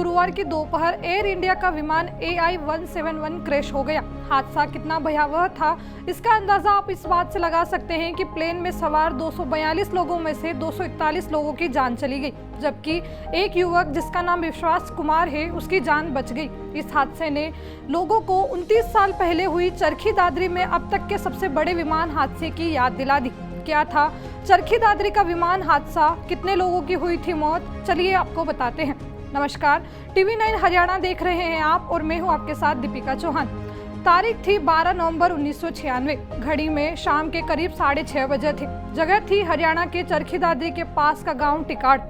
गुरुवार की दोपहर एयर इंडिया का विमान AI-171 क्रैश हो गया। हादसा कितना भयावह था, इसका अंदाजा आप इस बात से लगा सकते हैं कि प्लेन में सवार 242 लोगों में से 241 लोगों की जान चली गई, जबकि एक युवक जिसका नाम विश्वास कुमार है, उसकी जान बच गई। इस हादसे ने लोगों को 29 साल पहले हुई चरखी दादरी में अब तक के सबसे बड़े विमान हादसे की याद दिला दी। क्या था चरखी दादरी का विमान हादसा, कितने लोगों की हुई थी मौत, चलिए आपको बताते हैं। नमस्कार, TV9 हरियाणा देख रहे हैं आप और मैं हूं आपके साथ दीपिका चौहान। तारीख थी 12 नवंबर 1996। घड़ी में शाम के करीब 6:30 बजे थे। जगह थी हरियाणा के चरखी दादरी के पास का गांव टिकाड़।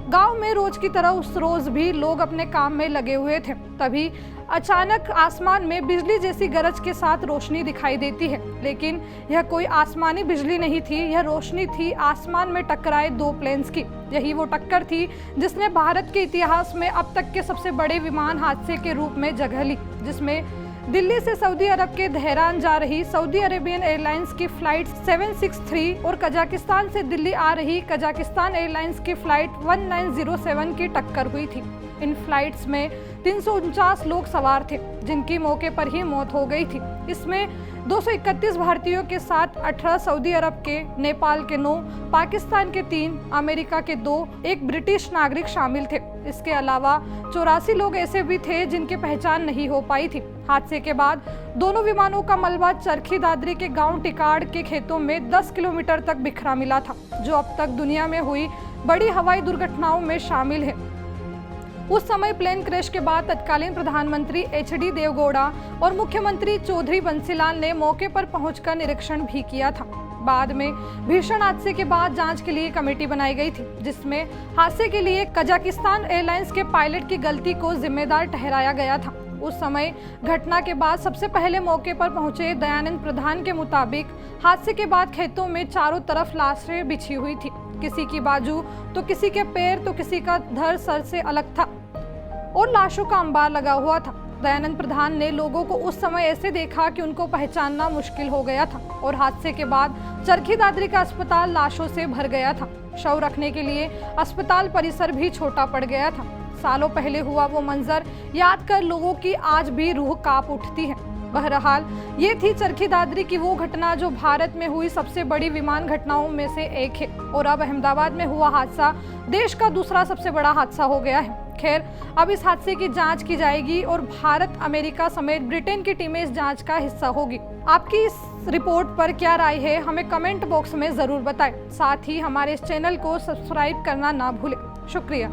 गांव में रोज की तरह उस रोज भी लोग अपने काम में लगे हुए थे। तभी अचानक आसमान में बिजली जैसी गरज के साथ रोशनी दिखाई देती है, लेकिन यह कोई आसमानी बिजली नहीं थी। यह रोशनी थी आसमान में टकराए दो प्लेन्स की। यही वो टक्कर थी जिसने भारत के इतिहास में अब तक के सबसे बड़े विमान हादसे के रूप में जगह ली, जिसमें दिल्ली से सऊदी अरब के तेहरान जा रही सऊदी अरेबियन एयरलाइंस की फ्लाइट 763 और कजाकिस्तान से दिल्ली आ रही कजाकिस्तान एयरलाइंस की फ्लाइट 1907 की टक्कर हुई थी। इन फ्लाइट्स में 349 लोग सवार थे, जिनकी मौके पर ही मौत हो गई थी। इसमें 231 भारतीयों के साथ 18 सऊदी अरब के, नेपाल के 9, पाकिस्तान के 3, अमेरिका के 2, एक ब्रिटिश नागरिक शामिल थे। इसके अलावा 84 लोग ऐसे भी थे जिनकी पहचान नहीं हो पाई थी। हादसे के बाद दोनों विमानों का मलबा चरखी दादरी के गांव टिकाड़ के खेतों में 10 किलोमीटर तक बिखरा मिला था, जो अब तक दुनिया में हुई बड़ी हवाई दुर्घटनाओं में शामिल है। उस समय प्लेन क्रैश के बाद तत्कालीन प्रधानमंत्री HD देवगौड़ा और मुख्यमंत्री चौधरी बंसीलाल ने मौके पर पहुंचकर निरीक्षण भी किया था। बाद में भीषण हादसे के बाद जांच के लिए कमेटी बनाई गई थी, जिसमें हादसे के लिए कजाकिस्तान एयरलाइंस के पायलट की गलती को जिम्मेदार ठहराया गया था। उस समय घटना के बाद सबसे पहले मौके पर पहुंचे दयानंद प्रधान के मुताबिक हादसे के बाद खेतों में चारों तरफ लाशें बिछी हुई थी। किसी की बाजू तो किसी के पैर तो किसी का धड़ सर से अलग था और लाशों का अंबार लगा हुआ था। दयानंद प्रधान ने लोगों को उस समय ऐसे देखा कि उनको पहचानना मुश्किल हो गया था और हादसे के बाद चरखी दादरी का अस्पताल लाशों से भर गया था। शव रखने के लिए अस्पताल परिसर भी छोटा पड़ गया था। सालों पहले हुआ वो मंजर याद कर लोगों की आज भी रूह कांप उठती है। बहरहाल ये थी चरखी दादरी की वो घटना जो भारत में हुई सबसे बड़ी विमान घटनाओं में से एक है, और अब अहमदाबाद में हुआ हादसा देश का दूसरा सबसे बड़ा हादसा हो गया है। खैर, अब इस हादसे की जांच की जाएगी और भारत, अमेरिका समेत ब्रिटेन की टीमें इस जांच का हिस्सा होगी। आपकी इस रिपोर्ट पर क्या राय है, हमें कमेंट बॉक्स में जरूर बताएं। साथ ही हमारे इस चैनल को सब्सक्राइब करना ना भूलें। शुक्रिया।